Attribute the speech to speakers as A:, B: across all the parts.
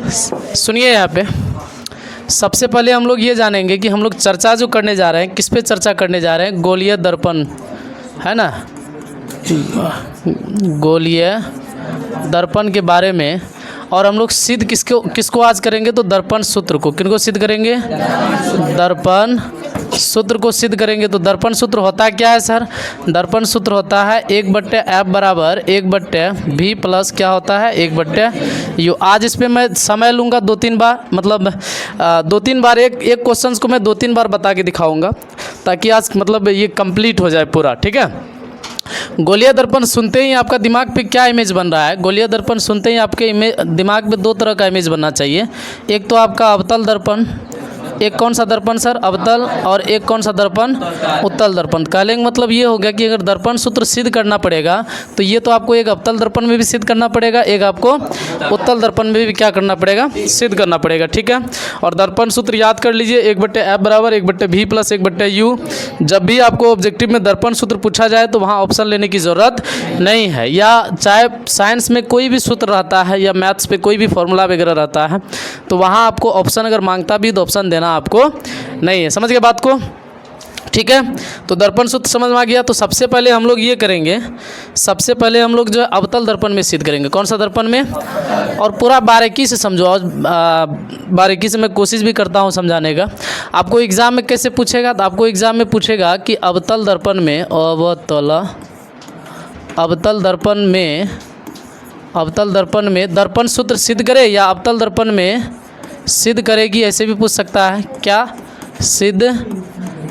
A: सुनिए यहाँ पे सबसे पहले हम लोग ये जानेंगे कि हम लोग चर्चा जो करने जा रहे हैं किस पे चर्चा करने जा रहे हैं, गोलीय दर्पण है ना, गोलीय दर्पण के बारे में। और हम लोग सिद्ध किसको आज करेंगे तो दर्पण सूत्र को। किनको सिद्ध करेंगे? दर्पण सूत्र को सिद्ध करेंगे। तो दर्पण सूत्र होता क्या है सर? दर्पण सूत्र होता है 1/f बराबर 1/v प्लस क्या होता है 1/u। आज इस पर मैं समय लूँगा 2-3 बार, मतलब 2-3 बार एक क्वेश्चन को मैं 2-3 बार बता के दिखाऊँगा ताकि आज मतलब ये कंप्लीट हो जाए पूरा, ठीक है। गोलीय दर्पण सुनते ही आपका दिमाग पे क्या इमेज बन रहा है? गोलीय दर्पण सुनते ही आपके दिमाग पे 2 तरह का इमेज बनना चाहिए। एक तो आपका अवतल दर्पण, एक कौन सा दर्पण सर? अवतल। और एक कौन सा दर्पण? उत्तल दर्पण। कहने का मतलब ये हो गया कि अगर दर्पण सूत्र सिद्ध करना पड़ेगा तो ये तो आपको एक अवतल दर्पण में भी सिद्ध करना पड़ेगा, एक आपको उत्तल दर्पण में भी क्या करना पड़ेगा? सिद्ध करना पड़ेगा, ठीक है। और दर्पण सूत्र याद कर लीजिए 1/f बराबर 1/v प्लस 1/u। जब भी आपको ऑब्जेक्टिव में दर्पण सूत्र पूछा जाए तो वहाँ ऑप्शन लेने की ज़रूरत नहीं है, या चाहे साइंस में कोई भी सूत्र रहता है या मैथ्स पे कोई भी फॉर्मूला वगैरह रहता है तो वहाँ आपको ऑप्शन अगर मांगता भी तो ऑप्शन देना आपको नहीं है। समझ गए बात को? ठीक है। तो दर्पण सूत्र समझ में आ गया। तो सबसे पहले हम लोग ये करेंगे, सबसे पहले हम लोग जो है अवतल दर्पण में सिद्ध करेंगे। कौन सा दर्पण में? और पूरा बारीकी से समझो, और बारीकी से मैं कोशिश भी करता हूँ समझाने का। आपको एग्ज़ाम में कैसे पूछेगा? तो आपको एग्ज़ाम में पूछेगा कि अवतल दर्पण में अवतल दर्पण में दर्पण सूत्र सिद्ध करे या अवतल दर्पण में सिद्ध करेगी, ऐसे भी पूछ सकता है। क्या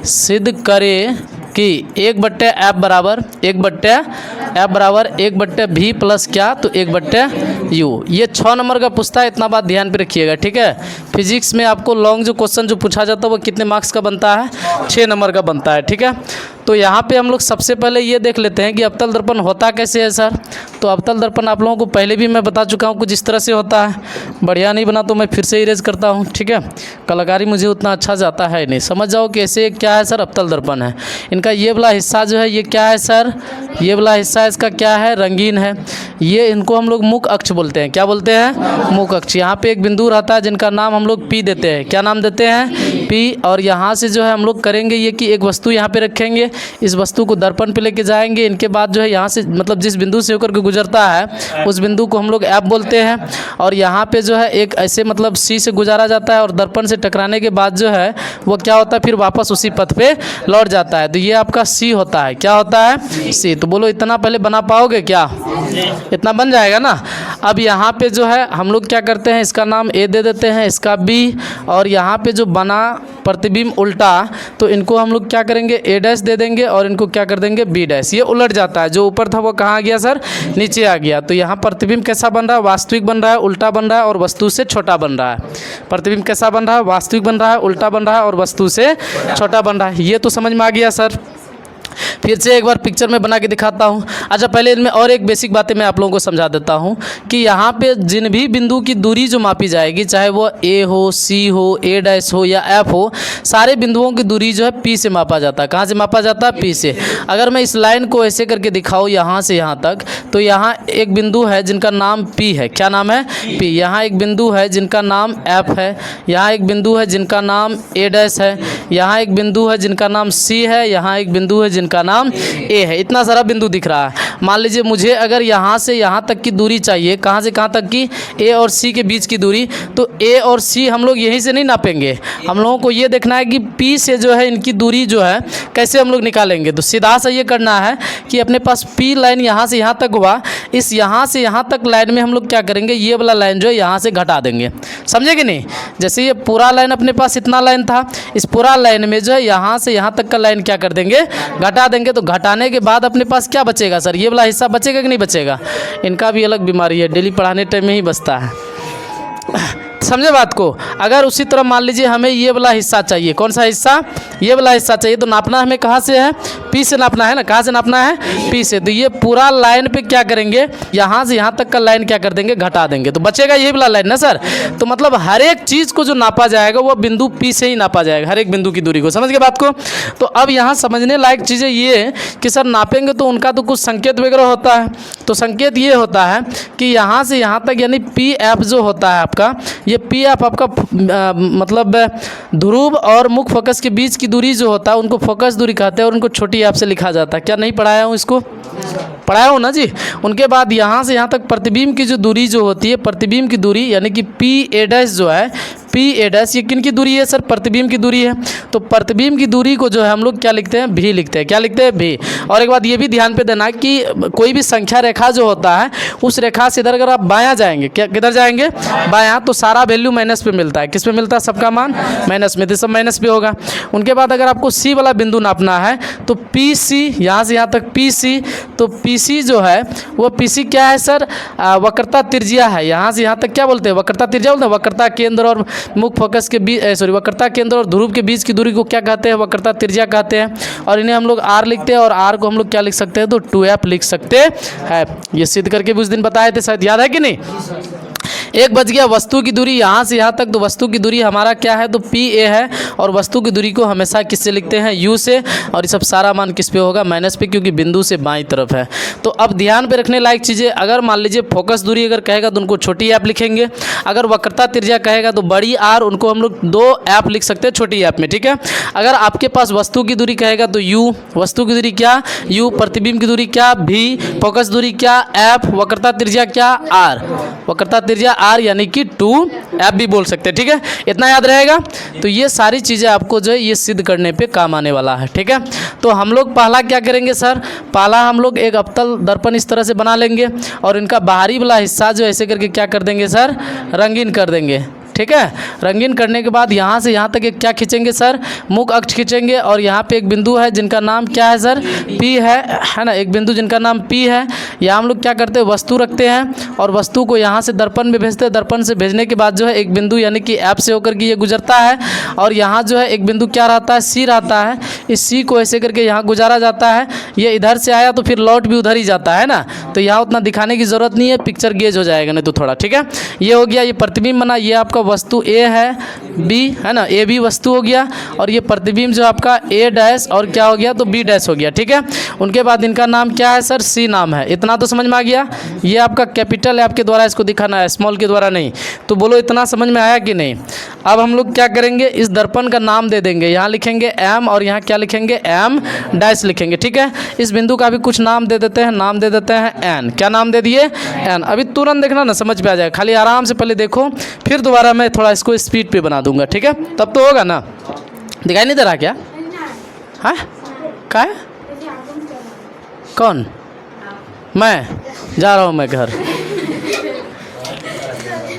A: सिद्ध करे कि 1/f बराबर 1/v प्लस क्या तो 1/u। ये 6 नंबर का पूछता है, इतना बात ध्यान पे रखिएगा, ठीक है। फिजिक्स में आपको लॉन्ग जो क्वेश्चन जो पूछा जाता है वो कितने मार्क्स का बनता है? 6 नंबर का बनता है, ठीक है। तो यहाँ पे हम लोग सबसे पहले ये देख लेते हैं कि अवतल दर्पण होता कैसे है सर। तो अवतल दर्पण आप लोगों को पहले भी मैं बता चुका हूँ कुछ इस तरह से होता है। बढ़िया नहीं बना तो मैं फिर से इरेज करता हूँ, ठीक है। कलाकारी मुझे उतना अच्छा जाता है नहीं। समझ जाओ कि ऐसे क्या है सर, अवतल दर्पण है। इनका ये वाला हिस्सा जो है ये क्या है सर? ये वाला हिस्सा इसका क्या है? रंगीन है। ये इनको हम लोग मुख अक्ष बोलते हैं। क्या बोलते हैं? मुख अक्ष। यहाँ पे एक बिंदु रहता है जिनका नाम हम लोग P देते हैं। क्या नाम देते हैं? P। और यहाँ से जो है हम लोग करेंगे ये कि एक वस्तु यहाँ पे रखेंगे, इस वस्तु को दर्पण पे लेके जाएंगे। इनके बाद जो है यहाँ से मतलब जिस बिंदु से होकर के गुजरता है उस बिंदु को हम लोग F बोलते हैं। और यहाँ पे जो है एक ऐसे मतलब C से गुजारा जाता है और दर्पण से टकराने के बाद जो है वो क्या होता है फिर वापस उसी पथ पे लौट जाता है। तो ये आपका C होता है। क्या होता है? C। तो बोलो इतना पहले बना पाओगे क्या? इतना बन जाएगा ना। अब यहाँ पे जो है हम लोग क्या करते हैं, इसका नाम A दे देते हैं, इसका B। और यहाँ पे जो बना प्रतिबिंब उल्टा तो इनको हम लोग क्या करेंगे A' दे देंगे और इनको क्या कर देंगे B'। ये उलट जाता है, जो ऊपर था वो कहाँ आ गया सर? नीचे आ गया। तो यहाँ प्रतिबिंब कैसा बन रहा है? वास्तविक बन रहा है, उल्टा बन रहा है और वस्तु से छोटा बन रहा है। प्रतिबिंब कैसा बन रहा है? वास्तविक बन रहा है, उल्टा बन रहा है और वस्तु से छोटा बन रहा है। ये तो समझ में आ गया सर। फिर से एक बार पिक्चर में बना के दिखाता हूँ। अच्छा पहले इनमें और एक बेसिक बातें मैं आप लोगों को समझा देता हूँ कि यहाँ पे जिन भी बिंदु की दूरी जो मापी जाएगी, चाहे वो A हो, C हो, A' हो या F हो, सारे बिंदुओं की दूरी जो है P से मापा जाता है। कहाँ से मापा जाता है? P से। अगर मैं इस लाइन को ऐसे करके दिखाऊँ यहाँ से यहाँ तक, तो यहाँ एक बिंदु है जिनका नाम P है। क्या नाम है? P। यहाँ एक बिंदु है जिनका नाम F है, यहाँ एक बिंदु है जिनका नाम A' है, यहाँ एक बिंदु है जिनका नाम C है, यहाँ एक बिंदु है जिनका नाम A है। इतना सारा बिंदु दिख रहा है। मान लीजिए मुझे अगर यहाँ से यहाँ तक की दूरी चाहिए, कहाँ से कहाँ तक की? A और C के बीच की दूरी। तो A और C हम लोग यहीं से नहीं नापेंगे, हम लोगों को ये देखना है कि P से जो है इनकी दूरी जो है कैसे हम लोग निकालेंगे। तो सीधा सा ये करना है कि अपने पास P लाइन यहाँ से यहाँ तक हुआ, इस यहाँ से यहाँ तक लाइन में हम लोग क्या करेंगे, ये वाला लाइन जो है यहाँ से घटा देंगे। समझे कि नहीं? जैसे ये पूरा लाइन अपने पास इतना लाइन था, इस पूरा लाइन में जो है यहाँ से यहाँ तक का लाइन क्या कर देंगे? घटा देंगे। तो घटाने के बाद अपने पास क्या बचेगा सर? ये वाला हिस्सा बचेगा कि नहीं बचेगा? इनका भी अलग बीमारी है, डेली पढ़ाने टाइम में ही बचता है। समझे बात को? अगर उसी तरह मान लीजिए हमें ये वाला हिस्सा चाहिए। कौन सा हिस्सा? ये वाला हिस्सा चाहिए, तो नापना हमें कहाँ से है, पी से नापना है ना, कहाँ से नापना है, पी से। तो ये पूरा लाइन पे क्या करेंगे, यहाँ से यहाँ तक का लाइन क्या कर देंगे, घटा देंगे, तो बचेगा ये वाला लाइन ना सर। तो मतलब हर एक चीज़ को जो नापा जाएगा वो बिंदु पी से ही नापा जाएगा, हर एक बिंदु की दूरी को। समझ गए बात को। तो अब यहाँ समझने लायक चीज़ें ये कि सर नापेंगे तो उनका तो कुछ संकेत वगैरह होता है। तो संकेत ये होता है कि यहाँ से यहाँ तक यानी पी एफ जो होता है आपका, ये पी एफ आपका मतलब ध्रुव और मुख्य फोकस के बीच की दूरी जो होता है उनको फोकस दूरी कहते हैं और उनको छोटी एफ से लिखा जाता है। क्या नहीं पढ़ाया हूँ इसको, पढ़ाया हूँ ना जी। उनके बाद यहाँ से यहाँ तक प्रतिबिंब की जो दूरी जो होती है, प्रतिबिंब की दूरी यानी कि पी ए डैश जो है, पी ए डैश ये किन की दूरी है सर, प्रतिबिंब की दूरी है। तो प्रतिबिंब की दूरी को जो है हम लोग क्या लिखते हैं, भी लिखते हैं। क्या लिखते हैं, भी। और एक बात ये भी ध्यान पे देना कि कोई भी संख्या रेखा जो होता है उस रेखा से इधर अगर आप बायां जाएंगे, क्या किधर जाएंगे, बायां, तो सारा वैल्यू माइनस पे मिलता है। किस पे मिलता है, सबका मान माइनस में, तो सब माइनस पे होगा। उनके बाद अगर आपको सी वाला बिंदु नापना है तो पी सी, यहाँ से यहाँ तक पी सी, तो पी सी जो है वो पी सी क्या है सर, वक्रता त्रिज्या है। यहाँ से यहाँ तक क्या बोलते हैं, वक्रता त्रिज्या बोलते हैं। वक्रता केंद्र और मुख्य फोकस के बीच, सॉरी, वक्रता केंद्र और ध्रुव के बीच की दूरी को क्या कहते हैं, वक्रता त्रिज्या कहते हैं। और इन्हें हम लोग आर लिखते हैं और आर को हम लोग क्या लिख सकते हैं, तो 2f लिख सकते हैं। ये सिद्ध करके भी उस दिन बताए थे, शायद याद है कि नहीं। एक बच गया वस्तु की दूरी, यहाँ से यहाँ तक, तो वस्तु की दूरी हमारा क्या है, तो पी ए है। और वस्तु की दूरी को हमेशा किससे लिखते हैं, यू से। और ये सब सारा मान किस पे होगा, माइनस पे, क्योंकि बिंदु से बाईं तरफ है। तो अब ध्यान पे रखने लायक चीज़ें, अगर मान लीजिए फोकस दूरी अगर कहेगा तो उनको छोटी ऐप लिखेंगे। अगर वक्रता त्रिज्या कहेगा तो बड़ी आर, उनको हम लोग 2 ऐप लिख सकते हैं छोटी ऐप में, ठीक है। अगर आपके पास वस्तु की दूरी कहेगा तो यू, वस्तु की दूरी क्या, यू, प्रतिबिंब की दूरी क्या, भी, फोकस दूरी क्या, एफ, वक्रता त्रिज्या क्या, आर, वक्रता त्रिज्या आर यानी कि 2f भी बोल सकते हैं, ठीक है। इतना याद रहेगा। तो ये सारी चीज़ें आपको जो है ये सिद्ध करने पे काम आने वाला है, ठीक है। तो हम लोग पहला क्या करेंगे सर, पहला हम लोग एक अवतल दर्पण इस तरह से बना लेंगे और इनका बाहरी वाला हिस्सा जो ऐसे करके क्या कर देंगे सर, रंगीन कर देंगे, ठीक है। रंगीन करने के बाद यहाँ से यहाँ तक एक क्या खींचेंगे सर, मुख्य अक्ष खींचेंगे। और यहाँ पे एक बिंदु है जिनका नाम क्या है सर, पी है ना, एक बिंदु जिनका नाम पी है। यहाँ हम लोग क्या करते हैं, वस्तु रखते हैं और वस्तु को यहाँ से दर्पण में भेजते हैं। दर्पण से भेजने के बाद जो है एक बिंदु यानी कि एफ से होकर के ये गुजरता है और यहाँ जो है एक बिंदु क्या रहता है, सी रहता है। इस सी को ऐसे करके यहाँ गुजारा जाता है। ये इधर से आया तो फिर लौट भी उधर ही जाता है ना, तो यहाँ उतना दिखाने की ज़रूरत नहीं है, पिक्चर गेज हो जाएगा नहीं तो थोड़ा, ठीक है। ये हो गया, ये प्रतिबिंब बना। ये आपका वस्तु ए है, बी है ना, ए भी वस्तु हो गया। और ये प्रतिबिंब जो आपका ए डैश और क्या हो गया, तो बी डैश हो गया, ठीक है। उनके बाद इनका नाम क्या है सर, सी नाम है। इतना तो समझ में आ गया। ये आपका कैपिटल है, आपके द्वारा इसको दिखाना है, स्मॉल के द्वारा नहीं। तो बोलो इतना समझ में आया कि नहीं। अब हम लोग क्या करेंगे, इस दर्पण का नाम दे देंगे। यहाँ लिखेंगे एम और यहाँ क्या लिखेंगे, एम डैश लिखेंगे, ठीक है। इस बिंदु का भी कुछ नाम दे देते हैं, नाम दे देते हैं एन। क्या नाम दे दिए, एन। अभी तुरंत देखना ना, समझ में आ जाएगा। खाली आराम से पहले देखो, फिर दोबारा मैं थोड़ा इसको स्पीड पे बना दूंगा, ठीक है। तब तो होगा ना। दिखाई नहीं दे रहा क्या, हाँ क्या है, कौन, मैं जा रहा हूँ मैं घर।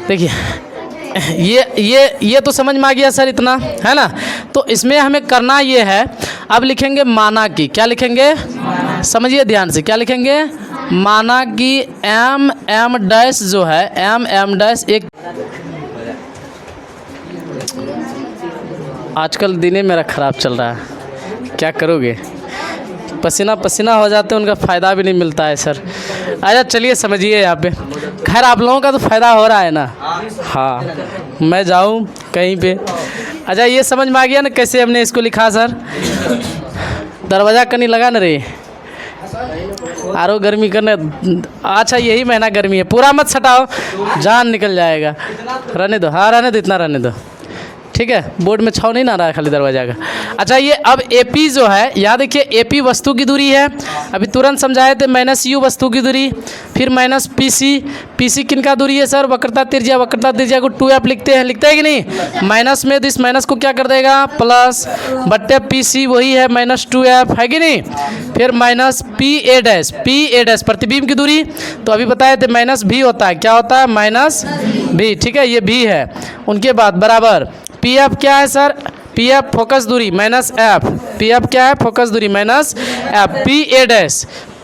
A: देखिए ये तो समझ में आ गया सर, इतना है ना। तो इसमें हमें करना ये है, अब लिखेंगे माना कि, क्या लिखेंगे, समझिए ध्यान से, क्या लिखेंगे, माना कि एम एम डैश जो है, एम एम डैश एक, आजकल दिने मेरा ख़राब चल रहा है, क्या करोगे, पसीना पसीना हो जाते हैं, उनका फ़ायदा भी नहीं मिलता है सर। अच्छा चलिए समझिए यहाँ पे, खैर आप लोगों का तो फ़ायदा हो रहा है ना। हाँ, मैं जाऊँ कहीं पे। अच्छा ये समझ में आ गया ना कैसे हमने इसको लिखा सर। दरवाज़ा कहीं लगा ना रे, आरो गर्मी करने। अच्छा यही महीना गर्मी है, पूरा मत सटाओ, जान निकल जाएगा। रहने दो, हाँ रहने दो, इतना रहने दो, ठीक है। बोर्ड में छाव नहीं ना रहा है खाली दरवाजा का। अच्छा ये अब AP जो है, यहाँ देखिए AP वस्तु की दूरी है, अभी तुरंत समझाए थे। माइनस U वस्तु की दूरी, फिर माइनस PC किन का दूरी है सर, वक्रता त्रिज्या। वक्रता त्रिज्या को 2f लिखते हैं, लिखते हैं कि नहीं। माइनस में तो इस माइनस को क्या कर देगा, प्लस, बट्टे PC वही है माइनस 2f, है कि नहीं। फिर माइनस PA डैश प्रतिबिंब की दूरी, तो अभी बताए थे माइनस भी होता है, क्या होता है, माइनस भी, ठीक है, ये भी है। उनके बाद बराबर PF क्या है सर, PF फोकस दूरी माइनस F, PF क्या है, फोकस दूरी माइनस F।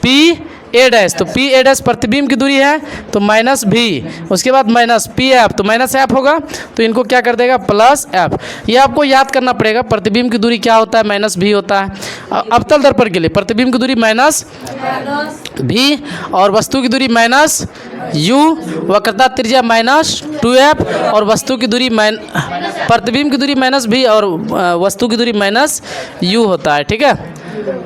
A: PA ए डैश, तो पी ए डैश प्रतिबिंब की दूरी है तो माइनस भी, उसके बाद माइनस पी एफ, तो माइनस एफ होगा तो इनको क्या कर देगा प्लस एफ। ये आपको याद करना पड़ेगा, प्रतिबिंब की दूरी क्या होता है माइनस भी होता है। अवतल दर्पण के लिए प्रतिबिंब की दूरी माइनस भी और वस्तु की दूरी माइनस यू, वक्रता त्रिज्या माइनस 2f और वस्तु की दूरी प्रतिबिंब की दूरी माइनस भी और वस्तु की दूरी माइनस यू होता है। ठीक है,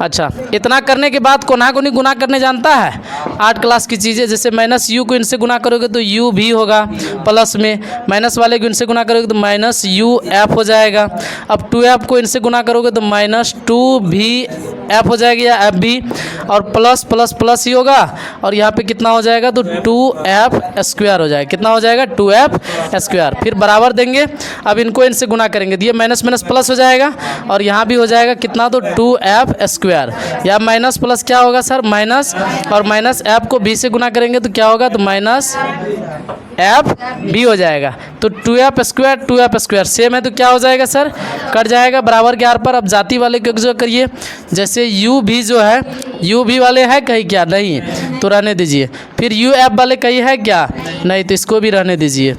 A: अच्छा इतना करने के बाद कोना कोनी गुना करने जानता है 8 क्लास की चीज़ें, जैसे माइनस यू को इनसे गुना करोगे तो यू भी होगा प्लस में, माइनस वाले को इनसे गुना करोगे तो माइनस यू एफ हो जाएगा। अब 2f को इनसे गुना करोगे तो माइनस 2 भी एफ हो जाएगी या एफ भी, और प्लस प्लस प्लस ही होगा और यहाँ पे कितना हो जाएगा तो 2f स्क्वायर हो जाएगा। कितना हो जाएगा 2f स्क्वायर, फिर बराबर देंगे। अब इनको इनसे गुना करेंगे तो ये माइनस माइनस प्लस हो जाएगा और यहाँ भी हो जाएगा कितना तो 2f स्क्वायर, या माइनस प्लस क्या होगा सर माइनस, और माइनस एफ को बी से गुना करेंगे तो क्या होगा तो माइनस एफ बी हो जाएगा। तो 2f स्क्वायर सेम है तो क्या हो जाएगा सर कट जाएगा बराबर के आर पर। अब जाति वाले को जो करिए, जैसे यू भी जो है यू भी वाले है कहीं क्या नहीं तो रहने दीजिए, फिर यू एफ वाले कहीं है क्या नहीं तो इसको भी रहने दीजिए।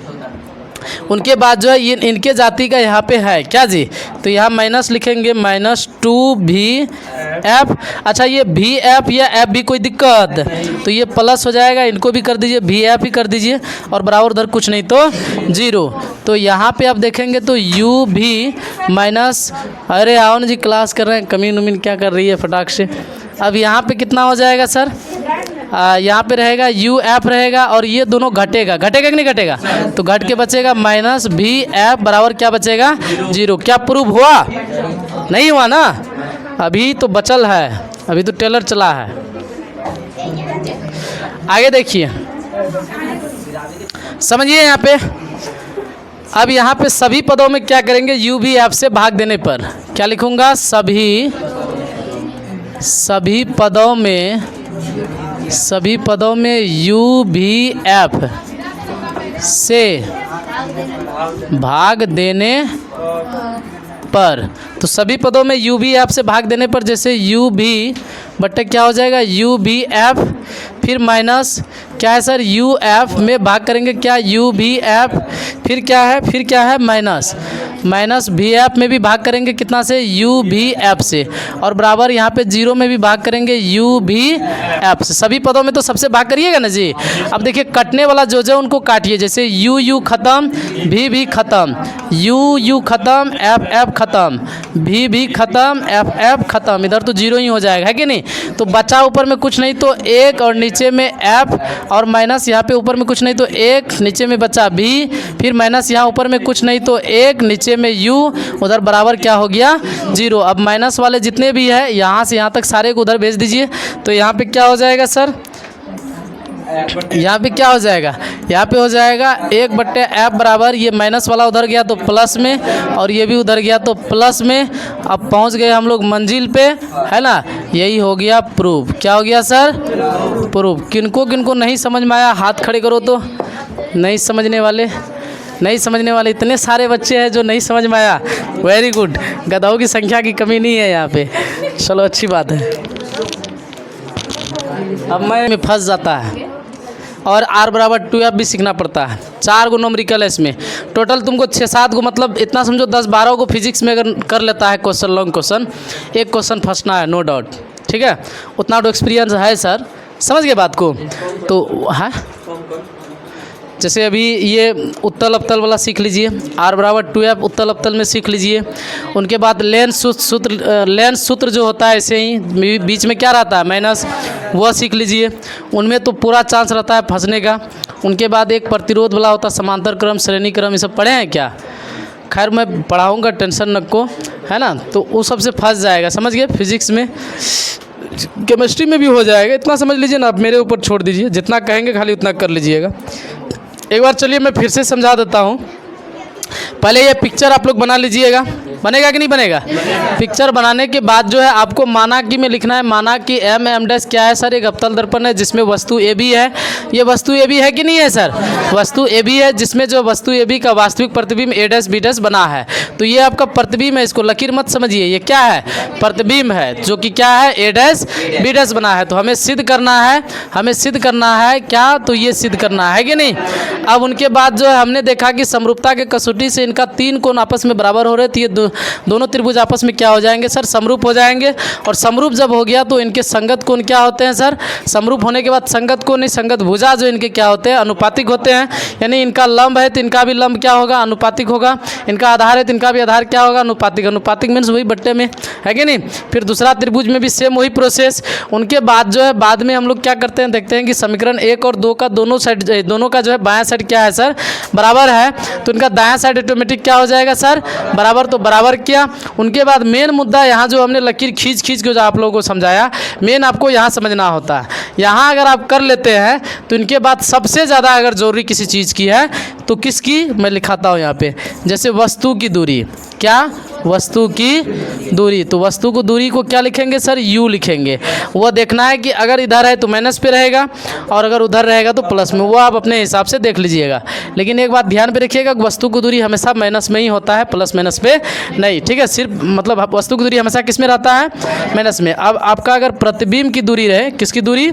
A: उनके बाद जो है ये इनके जाति का यहाँ पे है क्या जी, तो यहाँ माइनस लिखेंगे माइनस 2v(f). अच्छा ये v(f) या f भी कोई दिक्कत, तो ये प्लस हो जाएगा, इनको भी कर दीजिए v(f) ही कर दीजिए और बराबर उधर कुछ नहीं तो 0। तो यहाँ पे आप देखेंगे तो u भी माइनस, अरे आओ ना जी क्लास कर रहे हैं, कमीन उमीन क्या कर रही है फटाक से। अब यहाँ पे कितना हो जाएगा सर, यहाँ पे रहेगा यू एफ रहेगा और ये दोनों घटेगा कि नहीं घटेगा, तो घट के बचेगा माइनस भी एफ बराबर क्या बचेगा 0। क्या प्रूव हुआ नहीं हुआ ना, अभी तो बचल है, अभी तो टेलर चला है। आगे देखिए समझिए यहाँ पे, अब यहाँ पे सभी पदों में क्या करेंगे यू भी एफ से भाग देने पर क्या लिखूंगा, सभी पदों में यू भी एफ से भाग देने पर, तो सभी पदों में यू भी एफ से भाग देने पर जैसे यू भी बट्टे क्या हो जाएगा यू भी एफ, फिर माइनस क्या है सर यू एफ में भाग करेंगे क्या यू भी एफ, फिर क्या है माइनस भी एफ में भी भाग करेंगे कितना से यू भी एफ से, और बराबर यहाँ पे 0 में भी भाग करेंगे यू भी एफ से। सभी पदों में तो सबसे भाग करिएगा ना जी। अब देखिए कटने वाला जो उनको काटिए, जैसे यू खत्म भी खत्म, यू खत्म एफ खत्म, भी खत्म एफ खत्म, इधर तो 0 ही हो जाएगा है कि नहीं। तो बचा ऊपर में कुछ नहीं तो 1 और नीचे में एफ और माइनस यहाँ पे ऊपर में कुछ नहीं तो 1 नीचे में बचा भी, फिर माइनस यहाँ ऊपर में कुछ नहीं तो 1 नीचे में u, उधर बराबर क्या हो गया 0। अब माइनस वाले जितने भी है यहाँ से यहाँ तक सारे को उधर भेज दीजिए, तो यहाँ पे क्या हो जाएगा सर, यहाँ पे क्या हो जाएगा, यहाँ पे हो जाएगा 1/f बराबर, ये माइनस वाला उधर गया तो प्लस में और ये भी उधर गया तो प्लस में। अब पहुँच गए हम लोग मंजिल पे है ना, यही हो गया प्रूफ। क्या हो गया सर प्रूफ। किनको नहीं समझ में आया हाथ खड़े करो, तो नहीं समझने वाले इतने सारे बच्चे हैं जो नहीं समझ में आया, वेरी गुड, गधाओं की संख्या की कमी नहीं है यहाँ पे, चलो अच्छी बात है। अब मैं फंस जाता है और r बराबर 2f भी सीखना पड़ता है। 4 गो नोमरिकल है इसमें, टोटल तुमको 6-7 गो, मतलब इतना समझो 10-12 को फिजिक्स में अगर कर लेता है क्वेश्चन, लॉन्ग क्वेश्चन, एक क्वेश्चन फंसना है नो डाउट, ठीक है। उतना तो एक्सपीरियंस है सर, समझ गए बात को। तो है जैसे अभी ये उत्तल अवतल वाला सीख लीजिए, r बराबर 2f उत्तल अवतल में सीख लीजिए। उनके बाद लेंस सूत्र जो होता है ऐसे ही बीच में क्या रहता है माइनस, वह सीख लीजिए, उनमें तो पूरा चांस रहता है फंसने का। उनके बाद एक प्रतिरोध वाला होता है, समांतर क्रम श्रेणी क्रम, ये सब पढ़े हैं क्या, खैर मैं पढ़ाऊँगा टेंशन नको है ना, तो वो सबसे फंस जाएगा, समझ गए। फिजिक्स में केमिस्ट्री में भी हो जाएगा, इतना समझ लीजिए ना, आप मेरे ऊपर छोड़ दीजिए, जितना कहेंगे खाली उतना कर लीजिएगा। एक बार चलिए मैं फिर से समझा देता हूँ। पहले ये पिक्चर आप लोग बना लीजिएगा, बनेगा कि नहीं बनेगा? पिक्चर बनाने के बाद जो है आपको माना कि में लिखना है, माना कि एम डैश क्या है सर? एक अवतल दर्पण है जिसमें वस्तु ए बी है। ये वस्तु ए बी है कि नहीं है सर? वस्तु ए बी है जिसमें जो वस्तु ए बी का वास्तविक प्रतिबिंब ए डैश बी डैश बना है। तो ये आपका प्रतिबिंब है, इसको लकीर मत समझिए, ये क्या है? प्रतिबिंब है, जो कि क्या है? ए डैश बी डैश बना है। तो हमें सिद्ध करना है, हमें सिद्ध करना है क्या? तो ये सिद्ध करना है कि नहीं? अब उनके बाद जो है हमने देखा कि समरूपता के कसौटी से इनका 3 कोण आपस में बराबर हो रहे थे। ये दोनों त्रिभुज आपस में क्या हो जाएंगे सर? समरूप हो जाएंगे। और समरूप जब हो गया तो इनके संगत कोण क्या होते हैं सर? समरूप होने के बाद संगत कोण नहीं, संगत भुजा जो इनके क्या होते हैं? अनुपातिक होते हैं। यानी इनका लंब है तो इनका भी लंब क्या होगा? अनुपातिक होगा। इनका आधार है तो इनका भी आधार क्या होगा? अनुपातिक। अनुपातिक मीन्स वही बट्टे में, है कि नहीं? फिर दूसरा त्रिभुज में भी सेम वही प्रोसेस। उनके बाद जो है बाद में हम लोग क्या करते हैं, देखते हैं कि समीकरण 1 और 2 का दोनों का जो है बायां साइड क्या है सर? बराबर है। तो इनका दायां साइड ऑटोमेटिक क्या हो जाएगा सर? बराबर। तो बराबर किया। उनके बाद मेन मुद्दा यहाँ जो हमने लकीर खींच के जो आप लोगों को समझाया, मेन आपको यहाँ समझना होता है। यहाँ अगर आप कर लेते हैं तो इनके बाद सबसे ज़्यादा अगर जरूरी किसी चीज़ की है तो किसकी? मैं लिखाता हूँ यहाँ पे, जैसे वस्तु की दूरी। क्या? वस्तु की दूरी। तो वस्तु को दूरी को क्या लिखेंगे सर? u लिखेंगे। वो देखना है कि अगर इधर है तो माइनस पे रहेगा और अगर उधर रहेगा तो प्लस में। वो आप अपने हिसाब से देख लीजिएगा। लेकिन एक बात ध्यान पे रखिएगा, वस्तु की दूरी हमेशा माइनस में ही होता है, प्लस माइनस पे नहीं। ठीक है, सिर्फ मतलब वस्तु की दूरी हमेशा किस में रहता है? माइनस में। अब आपका अगर प्रतिबिंब की दूरी रहे, किसकी दूरी?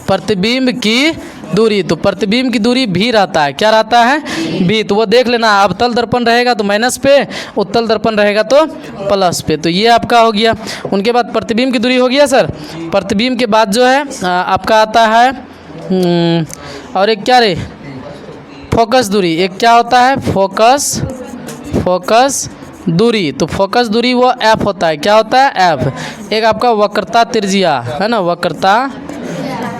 A: प्रतिबिंब की दूरी। तो प्रतिबिंब की दूरी भी रहता है, क्या रहता है? भी। तो वो देख लेना, अवतल दर्पण रहेगा तो माइनस पे, उत्तल दर्पण रहेगा तो प्लस पे। तो ये आपका हो गया। उनके बाद प्रतिबिंब की दूरी हो गया सर। प्रतिबिंब के बाद जो है आपका आता है और एक क्या रे? फोकस दूरी। एक क्या होता है? फोकस दूरी। तो फोकस दूरी वो एफ होता है। क्या होता है? एफ। एक आपका वक्रता त्रिज्या है ना, वक्रता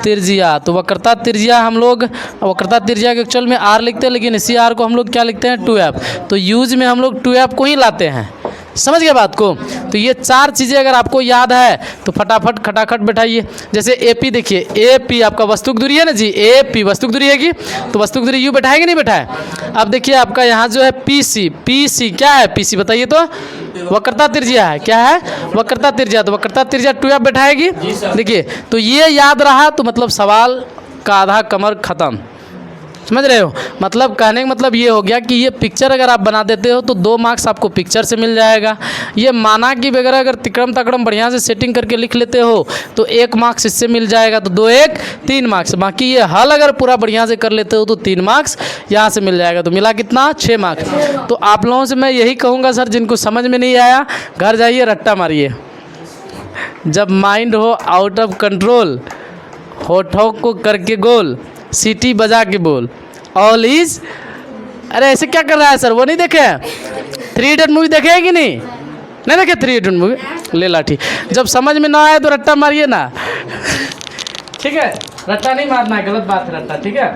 A: त्रिज्या। तो वक्रता त्रिज्या हम लोग वक्रता त्रिज्या के एक्चुअल में आर लिखते हैं, लेकिन इसी आर को हम लोग क्या लिखते हैं? 2f। तो यूज में हम लोग 2f को ही लाते हैं। समझ गए बात को? तो ये 4 चीज़ें अगर आपको याद है तो फटाफट खटाखट बैठाइए। जैसे AP देखिए, AP आपका वस्तु की दूरी है ना जी, AP वस्तु की दूरी है कि? तो वस्तु की दूरी u बैठाएगी नहीं बैठाए? अब देखिए आपका यहाँ जो है PC क्या है? PC बताइए तो? वक्रता त्रिज्या है। क्या है? वक्रता त्रिज्या। तो वक्रता त्रिज्या 2f बैठाएगी। देखिए, तो ये याद रहा तो मतलब सवाल का आधा कमर खत्म। समझ रहे हो? मतलब कहने का मतलब ये हो गया कि ये पिक्चर अगर आप बना देते हो तो 2 मार्क्स आपको पिक्चर से मिल जाएगा। ये माना कि वगैरह अगर तिक्रम तक्रम बढ़िया से सेटिंग करके लिख लेते हो तो 1 मार्क्स इससे मिल जाएगा। तो 2 1 3 मार्क्स। बाकी ये हल अगर पूरा बढ़िया से कर लेते हो तो 3 मार्क्स यहाँ से मिल जाएगा। तो मिला कितना? 6 मार्क्स। तो आप लोगों से मैं यही कहूँगा सर, जिनको समझ में नहीं आया घर जाइए रट्टा मारिए। जब माइंड हो आउट ऑफ कंट्रोल, होठों को करके गोल, सीटी बजा के बोल, ऑल इज। अरे ऐसे क्या कर रहा है सर? वो नहीं देखे? 3 इडियट मूवी देखे है कि नहीं? नहीं देखे 3 इडियट मूवी? ले लाठी। जब समझ में ना आए तो रट्टा मारिए ना। ठीक है, रट्टा नहीं मारना है, गलत बात है रट्टा। ठीक है।